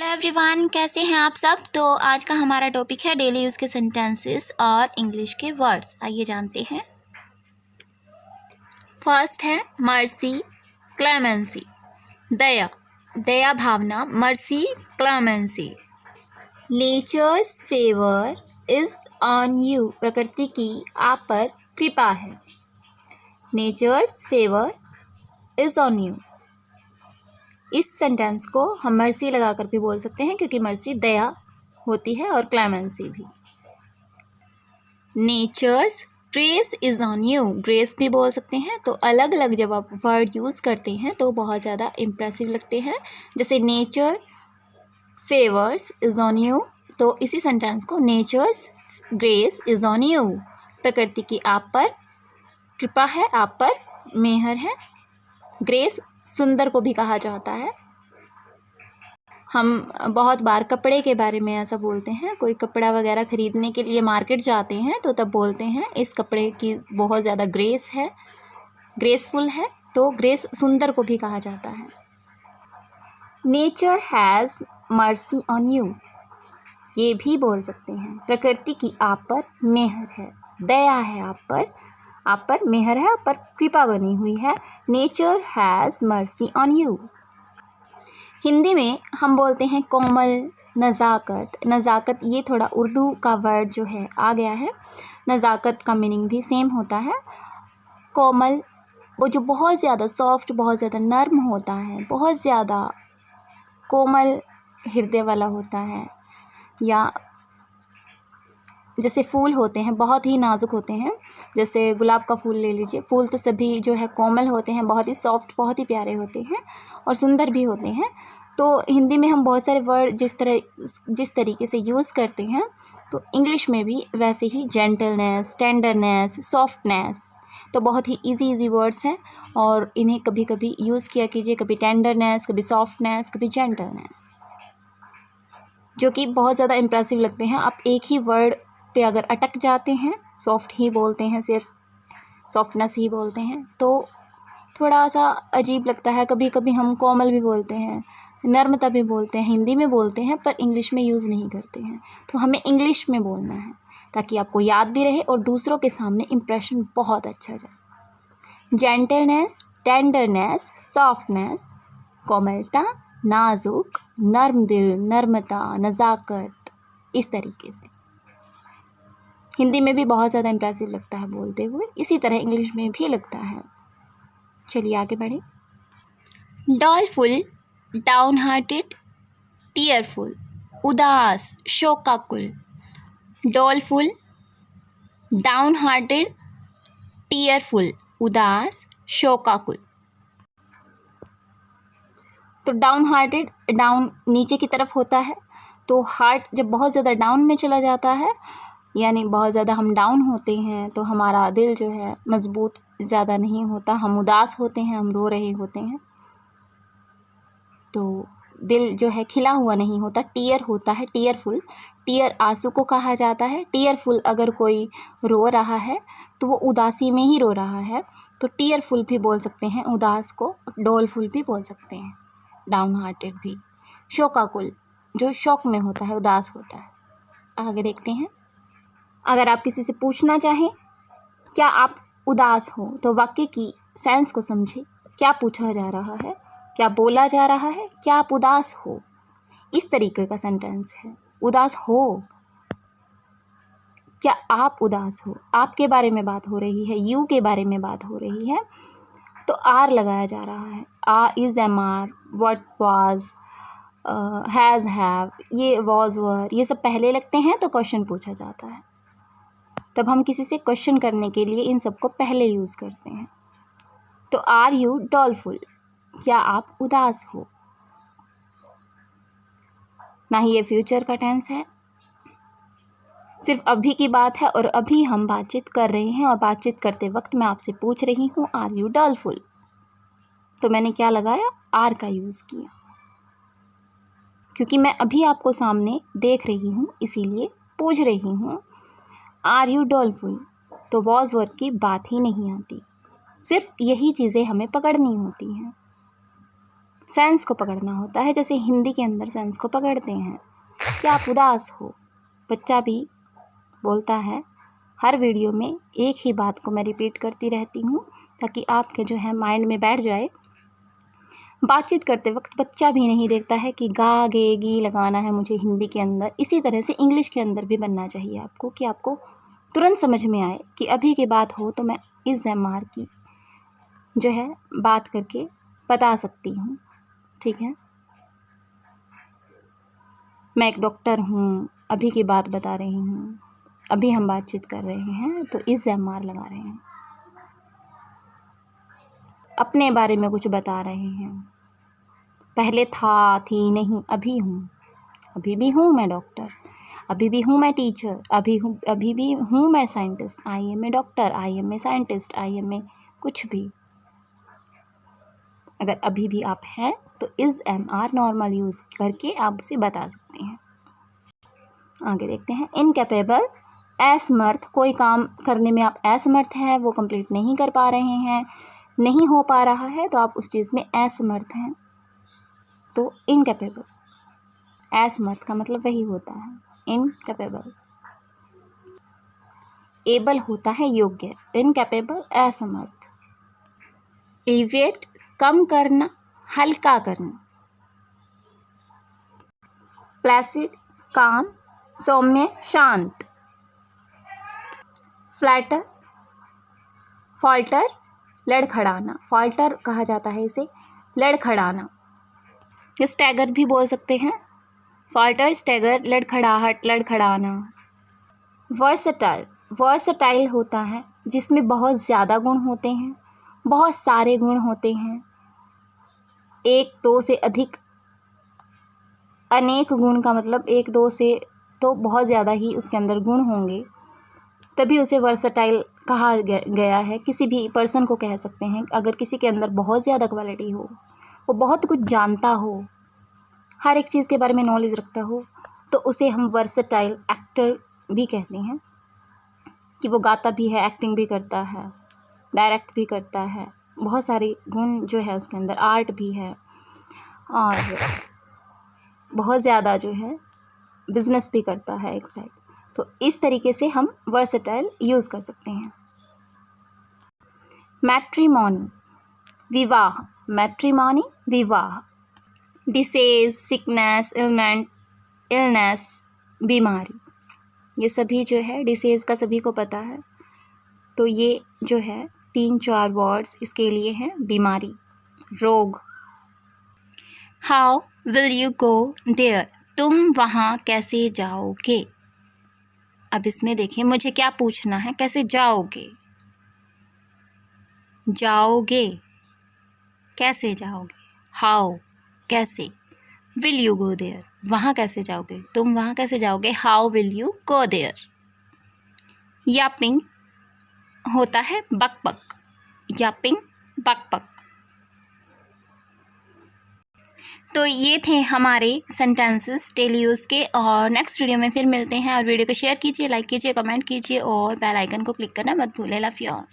Everyone, कैसे हैं आप सब। तो आज का हमारा टॉपिक है डेली यूज़ के सेंटेंसेस और इंग्लिश के वर्ड्स। आइए जानते हैं। फर्स्ट है मर्सी, क्लेमेंसी। दया, दया भावना, mercy, clemency. Nature's favour is on you, प्रकृति की आप पर कृपा है। Nature's favour is on you. इस सेंटेंस को हम मर्सी लगाकर भी बोल सकते हैं क्योंकि मर्सी दया होती है और क्लेमेंसी भी। Nature's grace is on you, grace भी बोल सकते हैं। तो अलग अलग जब आप वर्ड यूज़ करते हैं तो बहुत ज़्यादा इम्प्रेसिव लगते हैं। जैसे nature favours is on you, तो इसी सेंटेंस को nature's grace is on you, प्रकृति की आप पर कृपा है, आप पर मेहर है। ग्रेस सुंदर को भी कहा जाता है। हम बहुत बार कपड़े के बारे में ऐसा बोलते हैं, कोई कपड़ा वगैरह ख़रीदने के लिए मार्केट जाते हैं तो तब बोलते हैं इस कपड़े की बहुत ज़्यादा ग्रेस है, ग्रेसफुल है। तो ग्रेस सुंदर को भी कहा जाता है। Nature has mercy on you, ये भी बोल सकते हैं प्रकृति की आप पर मेहर है, दया है आप पर मेहर है, आप पर कृपा बनी हुई है। Nature has mercy on you. Hindi में हम बोलते हैं कोमल, नज़ाकत। नज़ाकत ये थोड़ा उर्दू का वर्ड जो है आ गया है। नज़ाकत का मीनिंग भी सेम होता है। कोमल वो जो बहुत ज़्यादा सॉफ्ट, बहुत ज़्यादा नर्म होता है, बहुत ज़्यादा कोमल हृदय वाला होता है। या जैसे फूल होते हैं बहुत ही नाजुक होते हैं, जैसे गुलाब का फूल ले लीजिए। फूल तो सभी जो है कोमल होते हैं, बहुत ही सॉफ्ट, बहुत ही प्यारे होते हैं और सुंदर भी होते हैं। तो हिंदी में हम बहुत सारे वर्ड जिस तरीके से यूज़ करते हैं तो इंग्लिश में भी वैसे ही जेंटलनेस, टेंडरनेस, सॉफ्टनेस, तो बहुत ही इजी वर्ड्स हैं और इन्हें कभी कभी यूज़ किया कीजिए। कभी टेंडरनेस, कभी सॉफ्टनेस, कभी जेंटलनेस, जो कि बहुत ज़्यादा इम्प्रेसिव लगते हैं। आप एक ही वर्ड पे अगर अटक जाते हैं, सॉफ्ट ही बोलते हैं, सिर्फ सॉफ्टनेस ही बोलते हैं, तो थोड़ा सा अजीब लगता है। कभी कभी हम कोमल भी बोलते हैं, नर्मता भी बोलते हैं, हिंदी में बोलते हैं पर इंग्लिश में यूज़ नहीं करते हैं। तो हमें इंग्लिश में बोलना है ताकि आपको याद भी रहे और दूसरों के सामने इम्प्रेशन बहुत अच्छा जाए। जेंटलनेस, टेंडरनेस, सॉफ्टनेस, कोमलता, नाजुक, नर्म दिल, नर्मता, नज़ाकत, इस तरीके से हिंदी में भी बहुत ज़्यादा इम्प्रेसिव लगता है बोलते हुए, इसी तरह इंग्लिश में भी लगता है। चलिए आगे बढ़े। डॉलफुल, डाउन हार्टेड, टीयरफुल, उदास, शोकाकुल। डॉलफुल, डाउन हार्टेड, टीयरफुल, उदास, शोकाकुल। तो डाउन हार्टेड, डाउन नीचे की तरफ होता है, तो हार्ट जब बहुत ज़्यादा डाउन में चला जाता है, यानी बहुत ज़्यादा हम डाउन होते हैं तो हमारा दिल जो है मजबूत ज़्यादा नहीं होता, हम उदास होते हैं, हम रो रहे होते हैं, तो दिल जो है खिला हुआ नहीं होता, टीयर होता है, टीयरफुल। टीयर आंसू को कहा जाता है। टीयरफुल अगर कोई रो रहा है तो वो उदासी में ही रो रहा है, तो टीयरफुल भी बोल सकते हैं उदास को, डॉलफुल भी बोल सकते हैं, डाउन हार्टेड भी। शोकाकुल जो शौक में होता है, उदास होता है। आगे देखते हैं। अगर आप किसी से पूछना चाहें क्या आप उदास हो, तो वाक्य की सेंस को समझे। क्या पूछा जा रहा है, क्या बोला जा रहा है, क्या आप उदास हो, इस तरीके का सेंटेंस है। उदास हो, क्या आप उदास हो, आपके बारे में बात हो रही है, यू के बारे में बात हो रही है, तो आर लगाया जा रहा है। आ, is, am are, what was, has, have, ये वॉज, वर, ये सब पहले लगते हैं तो क्वेश्चन पूछा जाता है। तब हम किसी से क्वेश्चन करने के लिए इन सबको पहले यूज़ करते हैं। तो आर यू डॉलफुल, क्या आप उदास हो, ना ही ये फ्यूचर का टेंस है, सिर्फ अभी की बात है और अभी हम बातचीत कर रहे हैं और बातचीत करते वक्त मैं आपसे पूछ रही हूँ आर यू डॉलफुल, तो मैंने क्या लगाया, आर का यूज़ किया, क्योंकि मैं अभी आपको सामने देख रही हूँ इसीलिए पूछ रही हूँ आर यू डॉलफुल। तो वॉज वर की बात ही नहीं आती, सिर्फ यही चीज़ें हमें पकड़नी होती हैं। सेंस को पकड़ना होता है, जैसे हिंदी के अंदर सेंस को पकड़ते हैं कि आप उदास हो। बच्चा भी बोलता है, हर वीडियो में एक ही बात को मैं रिपीट करती रहती हूँ ताकि आपके जो है माइंड में बैठ जाए। बातचीत करते वक्त बच्चा भी नहीं देखता है कि गा गे गी लगाना है मुझे हिंदी के अंदर। इसी तरह से इंग्लिश के अंदर भी बनना चाहिए आपको कि आपको तुरंत समझ में आए कि अभी की बात हो तो मैं इस एमआर की जो है बात करके बता सकती हूँ। ठीक है, मैं एक डॉक्टर हूँ, अभी की बात बता रही हूँ, अभी हम बातचीत कर रहे हैं तो इस एमआर लगा रहे हैं। अपने बारे में कुछ बता रहे हैं, पहले था, थी, नहीं, अभी हूँ, अभी भी हूँ मैं डॉक्टर, अभी भी हूँ मैं टीचर, अभी भी हूँ मैं scientist. I am a doctor, I am a scientist, I am a कुछ भी। अगर अभी भी आप हैं तो इस एमआर नॉर्मल यूज़ करके आप उसे बता सकते हैं। आगे देखते हैं, इनकैपेबल, असमर्थ, कोई काम करने में आप असमर्थ हैं, वो कंप्लीट नहीं कर पा रहे हैं, नहीं हो पा रहा है तो आप उस चीज़ में असमर्थ हैं, तो इनकैपेबल। असमर्थ का मतलब वही होता है, इनकैपेबल। एबल होता है योग्य, इनकैपेबल असमर्थ। एलिविएट, कम करना, हल्का करना। प्लेसिड, काम, सौम्य, शांत। Flatter, falter, लड़खड़ाना। फॉल्टर कहा जाता है इसे, लड़खड़ाना। स्टैगर भी बोल सकते हैं, फॉल्टर, स्टैगर, लड़खड़ाहट, लड़खड़ाना। वर्सटाइल, वर्सटाइल होता है जिसमें बहुत ज़्यादा गुण होते हैं, बहुत सारे गुण होते हैं, एक दो से अधिक। अनेक गुण का मतलब एक दो से तो बहुत ज़्यादा ही उसके अंदर गुण होंगे, तभी उसे वर्सटाइल कहा गया है। किसी भी पर्सन को कह सकते हैं, अगर किसी के अंदर बहुत ज़्यादा क्वालिटी हो, वो बहुत कुछ जानता हो, हर एक चीज़ के बारे में नॉलेज रखता हो, तो उसे हम वर्सटाइल एक्टर भी कहते हैं कि वो गाता भी है, एक्टिंग भी करता है, डायरेक्ट भी करता है, बहुत सारे गुण जो है उसके अंदर, आर्ट भी है, और बहुत ज़्यादा जो है बिजनेस भी करता है एक साइड। तो इस तरीके से हम वर्सटाइल यूज़ कर सकते हैं। मैट्रिमोनी, विवाह, मैट्रिमोनी, विवाह। डिसीज, सिकनेस, इलनेस, बीमारी, ये सभी जो है डिसीज़ का सभी को पता है, तो ये जो है 3-4 वर्ड्स इसके लिए हैं। बीमारी, रोग। How will you go there, तुम वहाँ कैसे जाओगे। अब इसमें देखिए मुझे क्या पूछना है, कैसे जाओगे, जाओगे, कैसे जाओगे। हाउ, कैसे। विल यू गो देयर, वहाँ कैसे जाओगे, तुम वहाँ कैसे जाओगे। How will you go there. Yapping होता है बक बक, यापिंग, बक बक। तो ये थे हमारे सेंटेंसेस डेली यूज़ के, और नेक्स्ट वीडियो में फिर मिलते हैं। और वीडियो को शेयर कीजिए, लाइक कीजिए, कमेंट कीजिए और बेल आइकन को क्लिक करना मत भूलिए। Love you all.